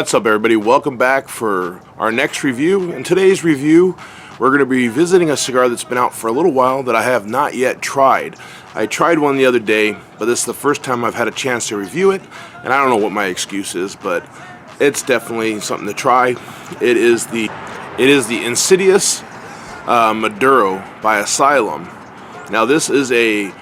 What's up, everybody? Welcome back for our next review. In today's review, we're going to be visiting a cigar that's been out for a little while that I have not yet tried. I tried one the other day, but this is the first time I've had a chance to review it, and I don't know what my excuse is, but it's definitely something to try. It is the Insidious Maduro by Asylum. Now, this is a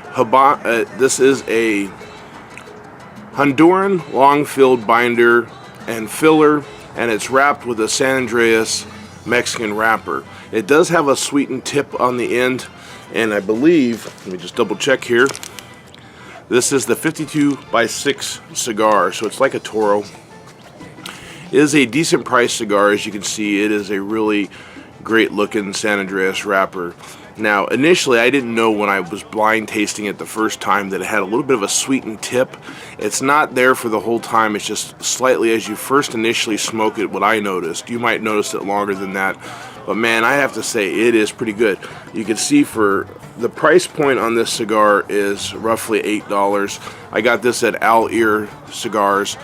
Honduran long-filled binder and filler, and it's wrapped with a San Andreas Mexican wrapper. It does have a sweetened tip on the end, and I believe, let me just double check here, this is the 52x6 cigar, so it's like a Toro. It is a decent price cigar. As you can see, it is a really great looking San Andreas wrapper. Now, initially, I didn't know when I was blind tasting it the first time that it had a little bit of a sweetened tip. It's not there for the whole time. It's just slightly as you first initially smoke it, what I noticed. You might notice it longer than that. But man, I have to say, it is pretty good. You can see for the price point on this cigar is roughly $8. I got this at Al Ear Cigars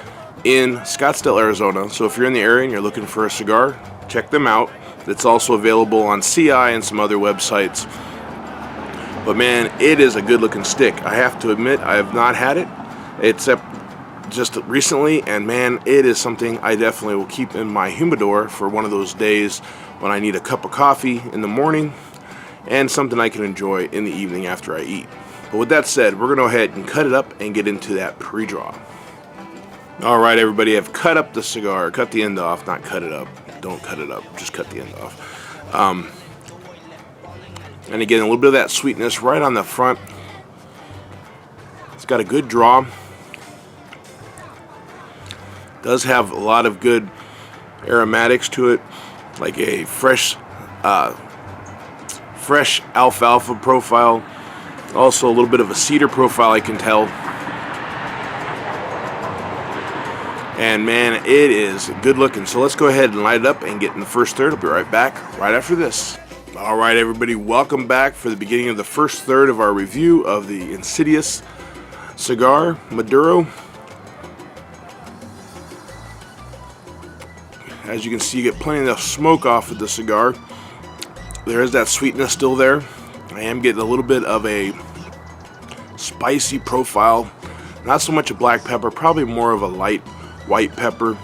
in Scottsdale, Arizona. So if you're in the area and you're looking for a cigar, check them out. It's also available on CI and some other websites. But man, it is a good looking stick. I have to admit, I have not had it except just recently, and man, it is something I definitely will keep in my humidor for one of those days when I need a cup of coffee in the morning and something I can enjoy in the evening after I eat. But with that said, we're going to go ahead and cut it up and get into that pre-draw. Alright, everybody, I've cut up the cigar, cut the end off, not cut it up. Don't cut it up, just cut the end off. And again, a little bit of that sweetness right on the front. It's got a good draw. Does have a lot of good aromatics to it, like a fresh alfalfa profile. Also a little bit of a cedar profile, I can tell. And man, it is good looking. So let's go ahead and light it up and get in the first third. I'll be right back right after this. All right, everybody, welcome back for the beginning of the first third of our review of the Insidious Cigar Maduro. As you can see, you get plenty of smoke off of the cigar. There is that sweetness still there. I am getting a little bit of a spicy profile. Not so much a black pepper, probably more of a light white pepper.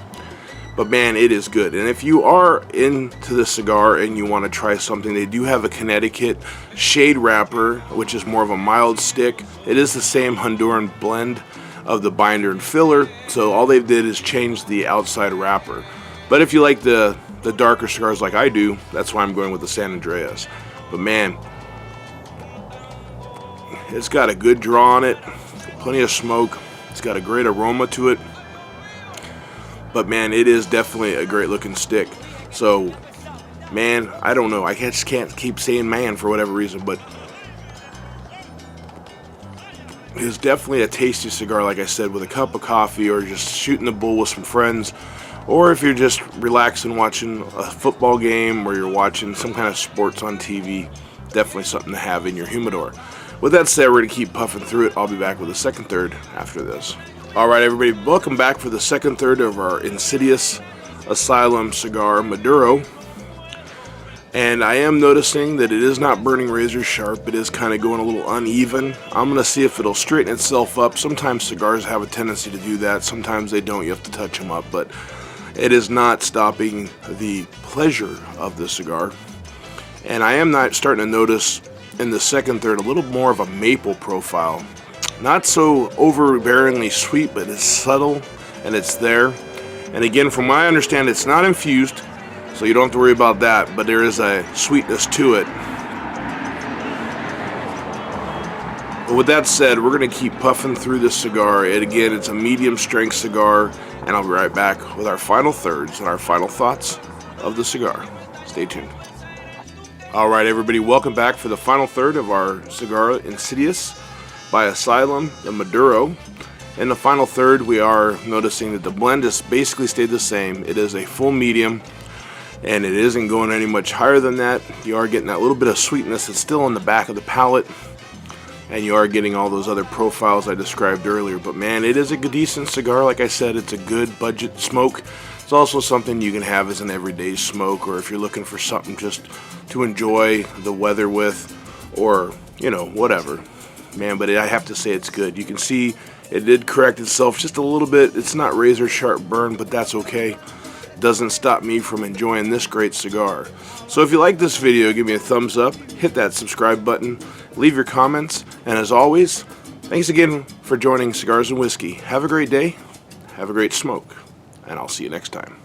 But man, it is good. And if you are into the cigar and you want to try something, they do have a Connecticut-shade wrapper, which is more of a mild stick. It is the same Honduran blend of the binder and filler, so all they did is change the outside wrapper. But if you like the darker cigars like I do, that's why I'm going with the San Andreas. But man, it's got a good draw on it, plenty of smoke. It's got a great aroma to it. But man, it is definitely a great looking stick. So, man, I don't know. I just can't keep saying man for whatever reason, but it's definitely a tasty cigar, like I said, with a cup of coffee or just shooting the bull with some friends. Or if you're just relaxing watching a football game or you're watching some kind of sports on TV, definitely something to have in your humidor. With that said, we're going to keep puffing through it. I'll be back with the second third after this. Alright, everybody, welcome back for the second third of our Insidious Asylum Cigar Maduro. And I am noticing that it is not burning razor sharp. It is kind of going a little uneven. I'm going to see if it'll straighten itself up. Sometimes cigars have a tendency to do that. Sometimes they don't. You have to touch them up. But it is not stopping the pleasure of the cigar. And I am not starting to notice in the second third a little more of a maple profile. Not so overbearingly sweet, but it's subtle and it's there. And again, from what I understand, it's not infused, so you don't have to worry about that, but there is a sweetness to it. But with that said, we're going to keep puffing through this cigar. And again, it's a medium strength cigar, and I'll be right back with our final thirds and our final thoughts of the cigar. Stay tuned. Alright, everybody, welcome back for the final third of our cigar Insidious by Asylum, the Maduro. In the final third, we are noticing that the blend has basically stayed the same. It is a full medium, and it isn't going any much higher than that. You are getting that little bit of sweetness that's still on the back of the palate, and you are getting all those other profiles I described earlier. But man, it is a decent cigar. Like I said, it's a good budget smoke. It's also something you can have as an everyday smoke, or if you're looking for something just to enjoy the weather with, or, you know, whatever. Man, but I have to say it's good. You can see it did correct itself just a little bit. It's not razor sharp burn, but that's okay. Doesn't stop me from enjoying this great cigar. So if you like this video, give me a thumbs up, hit that subscribe button, leave your comments, and as always, thanks again for joining Cigars and Whiskey. Have a great day, have a great smoke, and I'll see you next time.